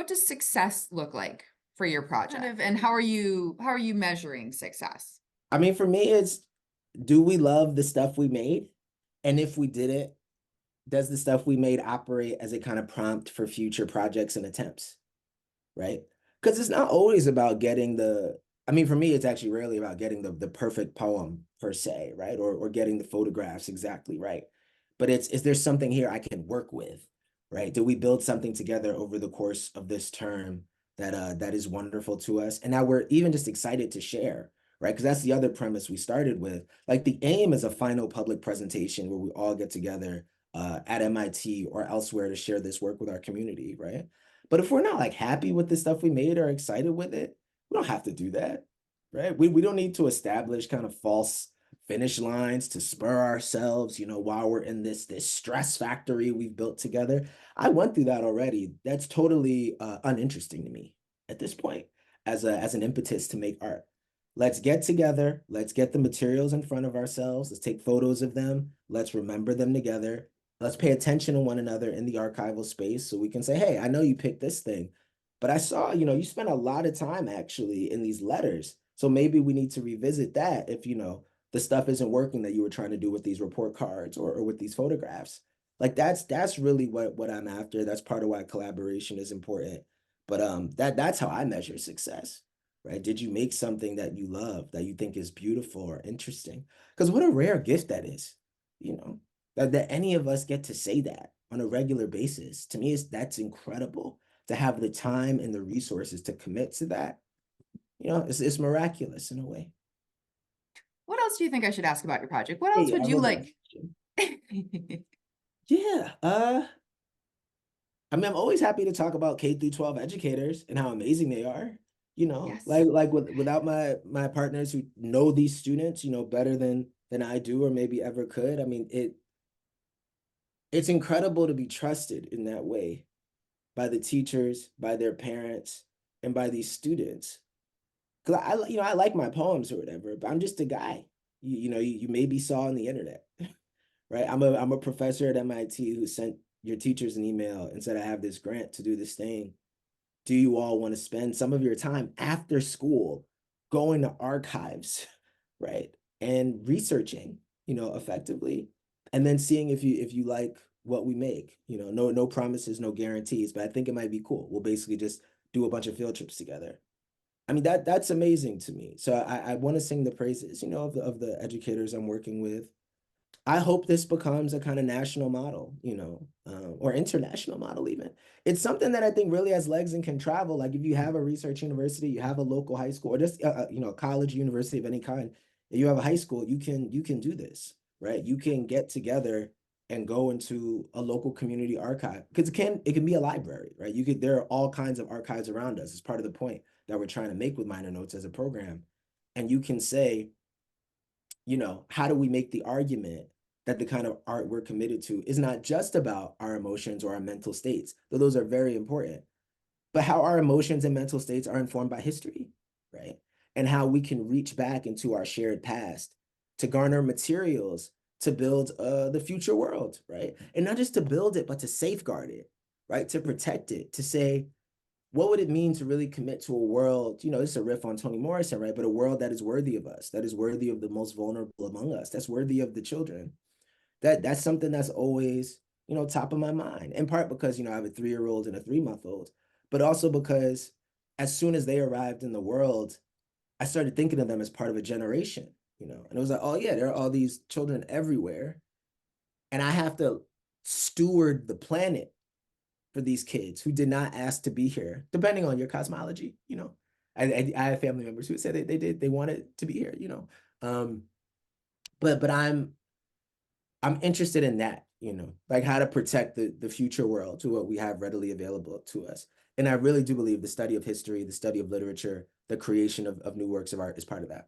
what does success look like for your project? And how are you measuring success? I mean, for me, it's, do we love the stuff we made? And if we did it, does the stuff we made operate as a kind of prompt for future projects and attempts, right? Because it's not always about getting I mean, for me, it's actually rarely about getting the perfect poem per se, right? Or getting the photographs exactly right. But is there something here I can work with, right? Do we build something together over the course of this term that is wonderful to us? And now we're even just excited to share, right? Because that's the other premise we started with. Like the aim is a final public presentation where we all get together at MIT or elsewhere to share this work with our community, right? But if we're not like happy with the stuff we made or excited with it, we don't have to do that, right? We don't need to establish kind of false finish lines to spur ourselves, while we're in this stress factory we've built together. I went through that already. That's totally uninteresting to me at this point as an impetus to make art. Let's get together. Let's get the materials in front of ourselves. Let's take photos of them. Let's remember them together. Let's pay attention to one another in the archival space so we can say, hey, I know you picked this thing, but I saw, you spent a lot of time actually in these letters. So maybe we need to revisit that if, the stuff isn't working that you were trying to do with these report cards or with these photographs. Like that's really what I'm after. That's part of why collaboration is important. But that's how I measure success, right? Did you make something that you love, that you think is beautiful or interesting? Because what a rare gift that is, that any of us get to say that on a regular basis. To me, that's incredible to have the time and the resources to commit to that. It's miraculous in a way. What else do you think I should ask about your project? What else Hey, would I you love that like? question. Yeah. I mean, I'm always happy to talk about K through 12 educators and how amazing they are. Yes. Without my partners who know these students, better than I do or maybe ever could. I mean, it's incredible to be trusted in that way by the teachers, by their parents, and by these students. Because I like my poems or whatever, but I'm just a guy. You maybe saw on the internet, right? I'm a professor at MIT who sent your teachers an email and said, I have this grant to do this thing. Do you all want to spend some of your time after school going to archives, right? And researching, effectively, and then seeing if you like what we make. No promises, no guarantees, but I think it might be cool. We'll basically just do a bunch of field trips together. I mean, that's amazing to me. So I want to sing the praises, of the educators I'm working with. I hope this becomes a kind of national model, or international model even. It's something that I think really has legs and can travel. Like if you have a research university, you have a local high school, or just college, university of any kind, if you have a high school, you can do this, right? You can get together and go into a local community archive because it can be a library, right? There are all kinds of archives around us. It's part of the point that we're trying to make with Minor Notes as a program. And you can say, how do we make the argument that the kind of art we're committed to is not just about our emotions or our mental states, though those are very important, but how our emotions and mental states are informed by history, right? And how we can reach back into our shared past to garner materials to build the future world, right? And not just to build it, but to safeguard it, right? To protect it, to say, what would it mean to really commit to a world, this is a riff on Toni Morrison, right? But a world that is worthy of us, that is worthy of the most vulnerable among us, that's worthy of the children. That's something that's always, top of my mind. In part because, I have a 3-year-old and a 3-month-old, but also because as soon as they arrived in the world, I started thinking of them as part of a generation, and it was like, oh yeah, there are all these children everywhere. And I have to steward the planet for these kids who did not ask to be here, depending on your cosmology. I have family members who said they wanted to be here. Um, but I'm interested in that. Like how to protect the future world to what we have readily available to us. And I really do believe the study of history, the study of literature, the creation of new works of art is part of that.